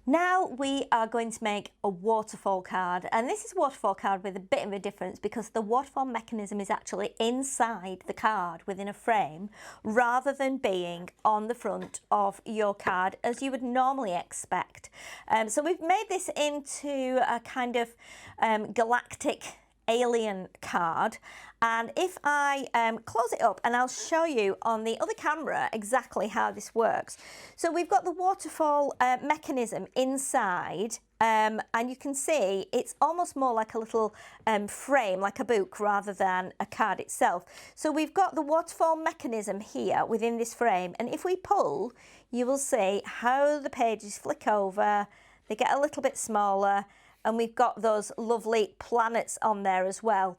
Now we are going to make a waterfall card, and this is a waterfall card with a bit of a difference because the waterfall mechanism is actually inside the card within a frame rather than being on the front of your card as you would normally expect. So we've made this into a kind of galactic alien card, and if I close it up, and I'll show you on the other camera exactly how this works. So we've got the waterfall mechanism inside, and you can see it's almost more like a little frame, like a book, rather than a card itself. So we've got the waterfall mechanism here within this frame, and if we pull, you will see how the pages flick over, they get a little bit smaller, and we've got those lovely planets on there as well.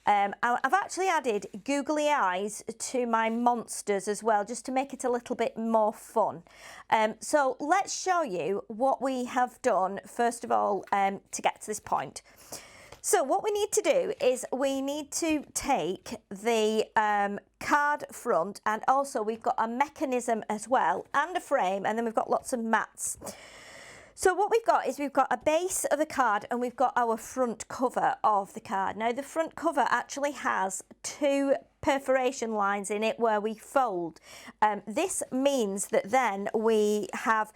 I've actually added googly eyes to my monsters as well, just to make it a little bit more fun. So let's show you what we have done, first of all, to get to this point. So what we need to do is we need to take the card front, and also we've got a mechanism as well, and a frame, and then we've got lots of mats. So what we've got is we've got a base of the card and we've got our front cover of the card. Now the front cover actually has two perforation lines in it where we fold. This means that then we have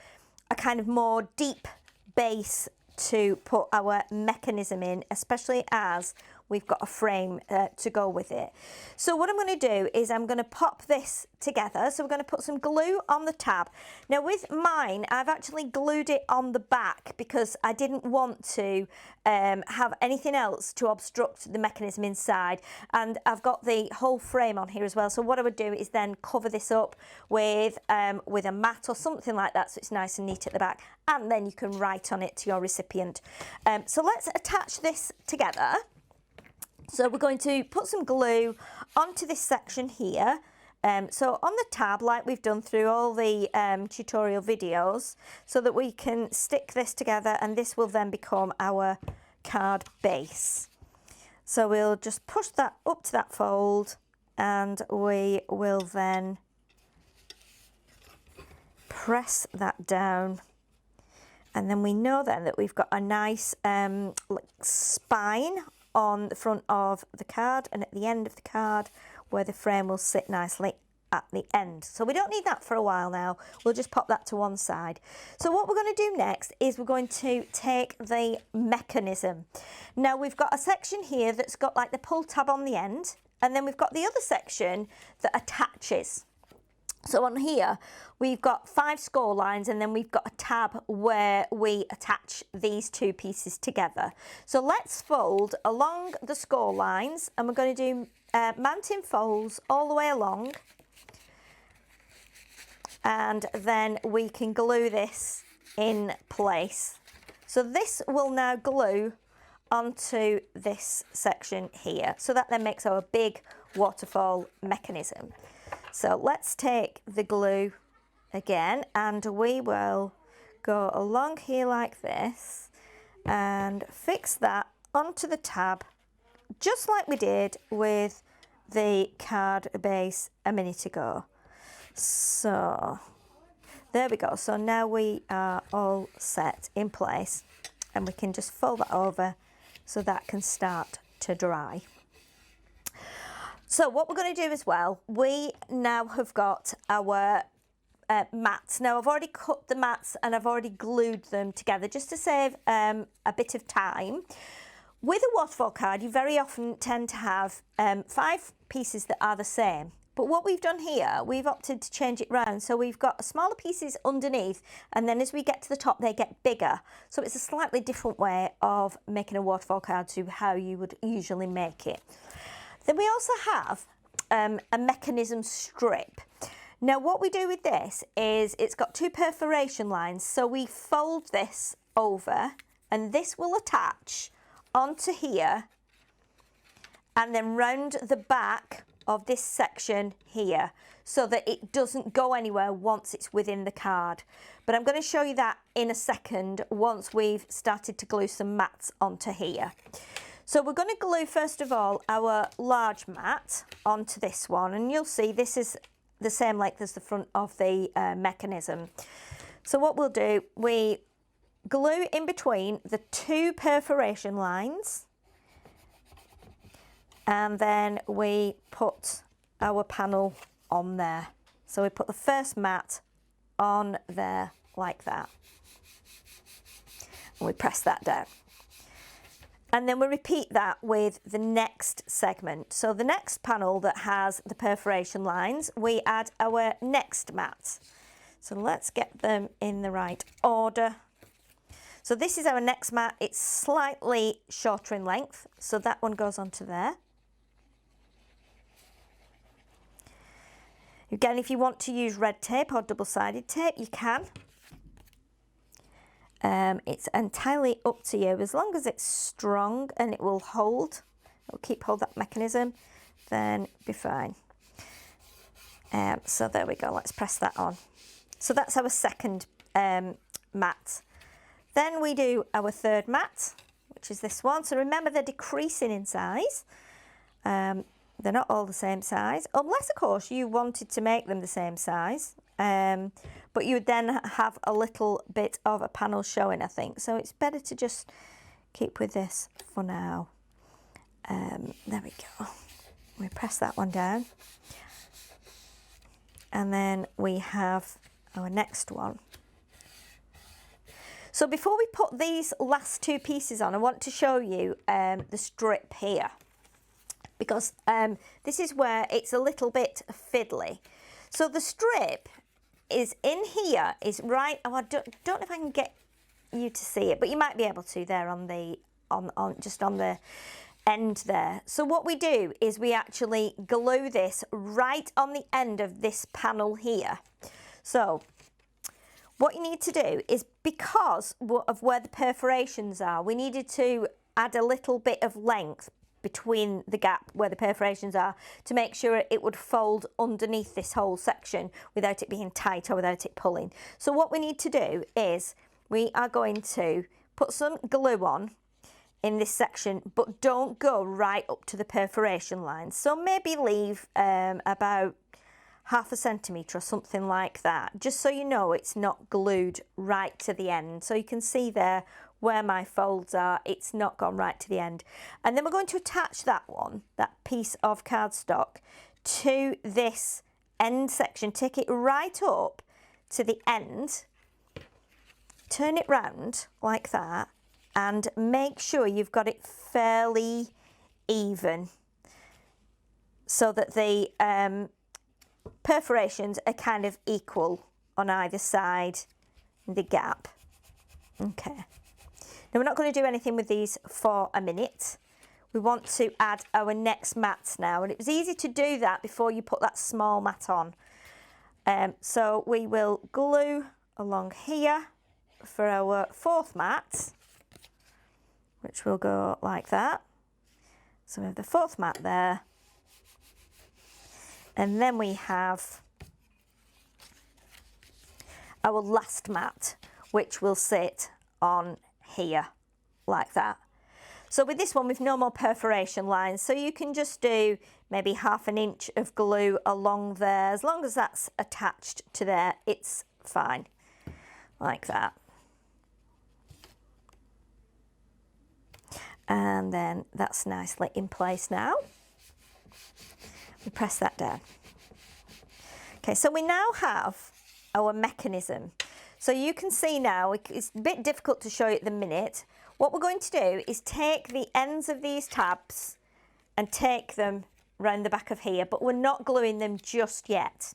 a kind of more deep base to put our mechanism in, especially as we've got a frame to go with it. So what I'm going to do is I'm going to pop this together. So we're going to put some glue on the tab. Now with mine, I've actually glued it on the back because I didn't want to have anything else to obstruct the mechanism inside, and I've got the whole frame on here as well. So what I would do is then cover this up with a mat or something like that, so it's nice and neat at the back, and then you can write on it to your recipient. So let's attach this together. So we're going to put some glue onto this section here. So on the tab, like we've done through all the tutorial videos, so that we can stick this together, and this will then become our card base. So we'll just push that up to that fold, and we will then press that down. And then we know then that we've got a nice spine on the front of the card and at the end of the card where the frame will sit nicely at the end. So we don't need that for a while now. We'll just pop that to one side. So what we're going to do next is we're going to take the mechanism. Now we've got a section here that's got like the pull tab on the end, and then we've got the other section that attaches. So on here, we've got 5 score lines, and then we've got a tab where we attach these two pieces together. So let's fold along the score lines, and we're going to do mounting folds all the way along. And then we can glue this in place. So this will now glue onto this section here. So that then makes our big waterfall mechanism. So let's take the glue again, and we will go along here like this and fix that onto the tab, just like we did with the card base a minute ago. So there we go. So now we are all set in place, and we can just fold that over so that can start to dry. So what we're going to do as well, we now have got our mats. Now I've already cut the mats and I've already glued them together just to save a bit of time. With a waterfall card, you very often tend to have 5 pieces that are the same. But what we've done here, we've opted to change it round. So we've got smaller pieces underneath, and then as we get to the top, they get bigger. So it's a slightly different way of making a waterfall card to how you would usually make it. Then we also have a mechanism strip. Now what we do with this is it's got 2 perforation lines, so we fold this over, and this will attach onto here and then round the back of this section here, so that it doesn't go anywhere once it's within the card. But I'm going to show you that in a second once we've started to glue some mats onto here. So we're going to glue, first of all, our large mat onto this one, and you'll see this is the same length as the front of the mechanism. So what we'll do, we glue in between the 2 perforation lines, and then we put our panel on there. So we put the first mat on there like that, and we press that down. And then we repeat that with the next segment. So the next panel that has the perforation lines, we add our next mat. So let's get them in the right order. So this is our next mat. It's slightly shorter in length, so that one goes onto there. Again, if you want to use red tape or double-sided tape, you can. It's entirely up to you. As long as it's strong and it will hold, it'll keep hold that mechanism, then be fine. So there we go. Let's press that on. So that's our second mat. Then we do our third mat, which is this one. So remember, they're decreasing in size. They're not all the same size, unless, of course, you wanted to make them the same size. But you would then have a little bit of a panel showing, I think. So it's better to just keep with this for now. There we go. We press that one down. And then we have our next one. So before we put these last 2 pieces on, I want to show you the strip here, because this is where it's a little bit fiddly. So the strip is in here, is right, oh, I don't know if I can get you to see it, but you might be able to there on the, just on the end there. So what we do is we actually glue this right on the end of this panel here. So what you need to do is, because of where the perforations are, we needed to add a little bit of length between the gap where the perforations are to make sure it would fold underneath this whole section without it being tight or without it pulling. So what we need to do is we are going to put some glue on in this section, but don't go right up to the perforation line. So maybe leave about 1/2 centimetre or something like that, just so you know it's not glued right to the end. So you can see there where my folds are, it's not gone right to the end. And then we're going to attach that one, that piece of cardstock, to this end section. Take it right up to the end, turn it round like that, and make sure you've got it fairly even so that the perforations are kind of equal on either side the gap. Okay. Now we're not going to do anything with these for a minute. We want to add our next mats now, and it was easy to do that before you put that small mat on. So we will glue along here for our 4th mat, which will go like that. So we have the 4th mat there, and then we have our last mat, which will sit on here like that. So with this one, we've no more perforation lines, so you can just do maybe 1/2 inch of glue along there. As long as that's attached to there, it's fine, like that. And then that's nicely in place now. We press that down. Okay, so we now have our mechanism. So you can see now, it's a bit difficult to show you at the minute. What we're going to do is take the ends of these tabs and take them round the back of here, but we're not gluing them just yet,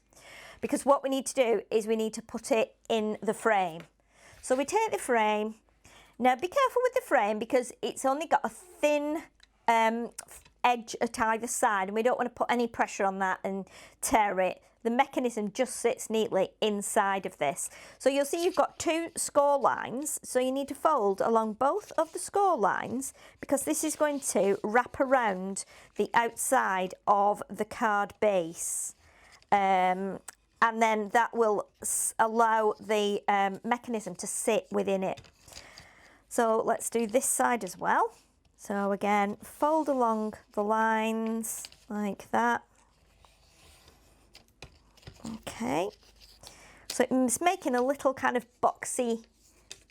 because what we need to do is we need to put it in the frame. So we take the frame. Now be careful with the frame, because it's only got a thin edge at either side, and we don't want to put any pressure on that and tear it. The mechanism just sits neatly inside of this. So you'll see you've got 2 score lines, so you need to fold along both of the score lines, because this is going to wrap around the outside of the card base. And then that will allow the mechanism to sit within it. So let's do this side as well. So again, fold along the lines like that. Okay, so it's making a little kind of boxy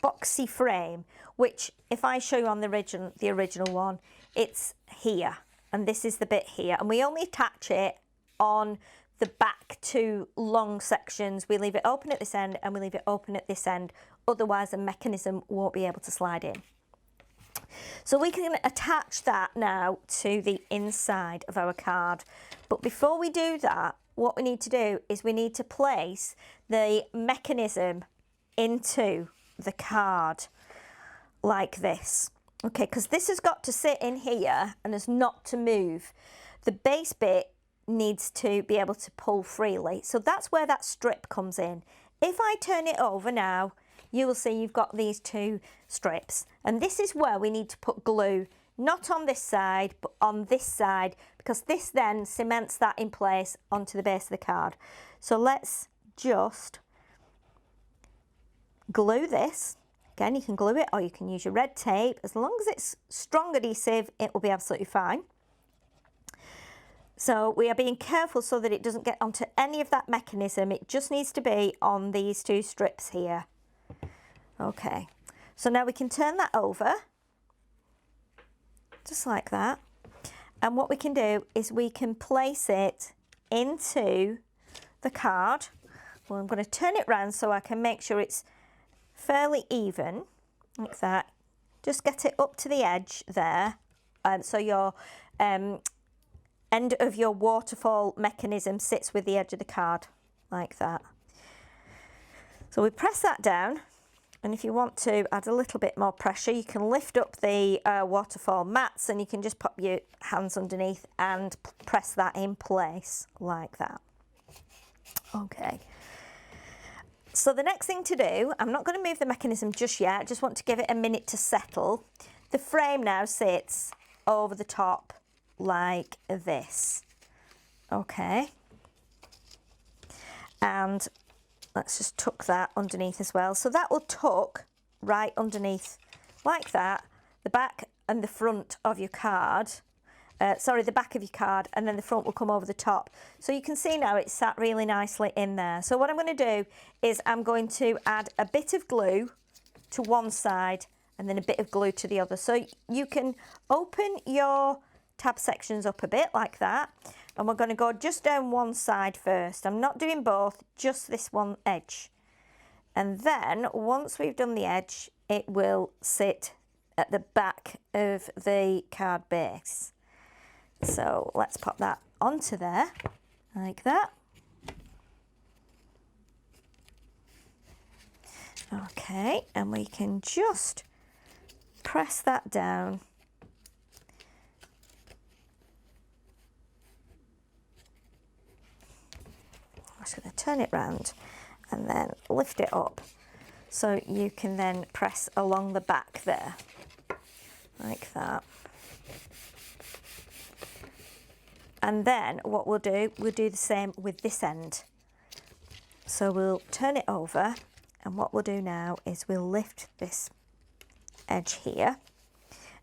boxy frame, which if I show you on the original one, it's here, and this is the bit here, and we only attach it on the back two long sections. We leave it open at this end and we leave it open at this end, otherwise the mechanism won't be able to slide in. So we can attach that now to the inside of our card, but before we do that, what we need to do is we need to place the mechanism into the card like this. Okay, because this has got to sit in here and is not to move. The base bit needs to be able to pull freely. So that's where that strip comes in. If I turn it over now, you will see you've got these two strips. And this is where we need to put glue, not on this side, but on this side, because this then cements that in place onto the base of the card. So let's just glue this. Again, you can glue it or you can use your red tape. As long as it's strong adhesive, it will be absolutely fine. So we are being careful so that it doesn't get onto any of that mechanism. It just needs to be on these two strips here. Okay, so now we can turn that over, just like that. And what we can do is we can place it into the card. Well, I'm going to turn it round so I can make sure it's fairly even, like that. Just get it up to the edge there. So your end of your waterfall mechanism sits with the edge of the card, like that. So we press that down, and if you want to add a little bit more pressure, you can lift up the waterfall mats and you can just pop your hands underneath and press that in place, like that. Okay. So the next thing to do, I'm not going to move the mechanism just yet, I just want to give it a minute to settle. The frame now sits over the top like this. Okay. And let's just tuck that underneath as well. So that will tuck right underneath like that, the back and the front of your card. Sorry, the back of your card, and then the front will come over the top. So you can see now it's sat really nicely in there. So what I'm going to do is I'm going to add a bit of glue to one side and then a bit of glue to the other. So you can open your tab sections up a bit like that, and we're going to go just down one side first. I'm not doing both, just this one edge. And then once we've done the edge, it will sit at the back of the card base. So let's pop that onto there, like that. Okay, and we can just press that down. I'm just going to turn it round and then lift it up so you can then press along the back there, like that. And then what we'll do the same with this end. So we'll turn it over, and what we'll do now is we'll lift this edge here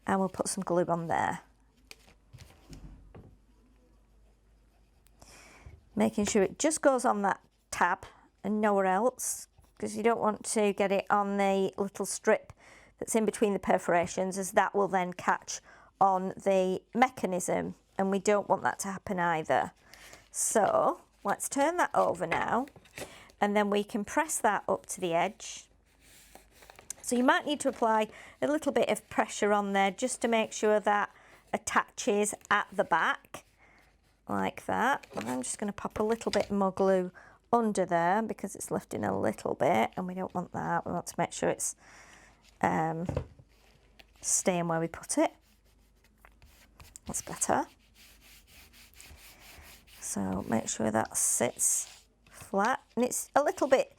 and we'll put some glue on there. Making sure it just goes on that tab and nowhere else, because you don't want to get it on the little strip that's in between the perforations, as that will then catch on the mechanism, and we don't want that to happen either. So let's turn that over now, and then we can press that up to the edge. So you might need to apply a little bit of pressure on there just to make sure that attaches at the back, like that. And I'm just going to pop a little bit more glue under there because it's lifting a little bit, and we don't want that. We want to make sure it's staying where we put it. That's better. So make sure that sits flat, and it's a little bit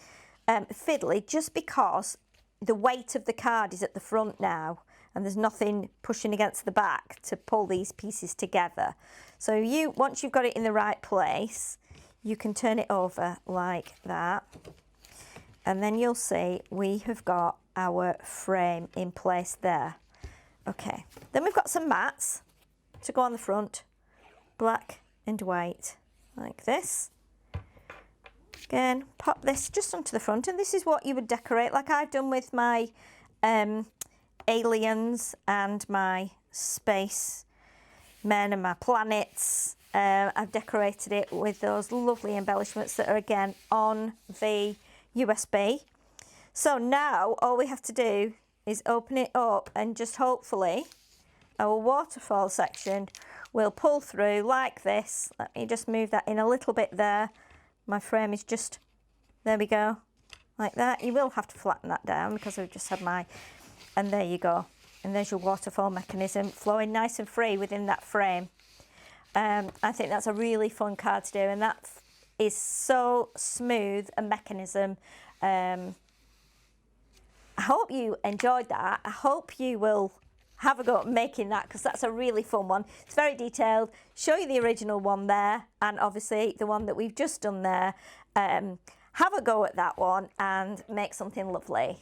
fiddly just because the weight of the card is at the front now, and there's nothing pushing against the back to pull these pieces together. So once you've got it in the right place, you can turn it over like that, and then you'll see we have got our frame in place there. Okay, then we've got some mats to go on the front, black and white, like this. Again, pop this just onto the front, and this is what you would decorate like I've done with my aliens and my space men and my planets. I've decorated it with those lovely embellishments that are again on the USB. So now all we have to do is open it up, and just hopefully our waterfall section will pull through like this. Let me just move that in a little bit there. My frame is just, there we go, like that. You will have to flatten that down because I've just had my, and there you go. And there's your waterfall mechanism flowing nice and free within that frame. I think that's a really fun card to do, and that is so smooth a mechanism. I hope you enjoyed that. I hope you will have a go at making that, because that's a really fun one. It's very detailed. Show you the original one there, and obviously the one that we've just done there. Have a go at that one and make something lovely.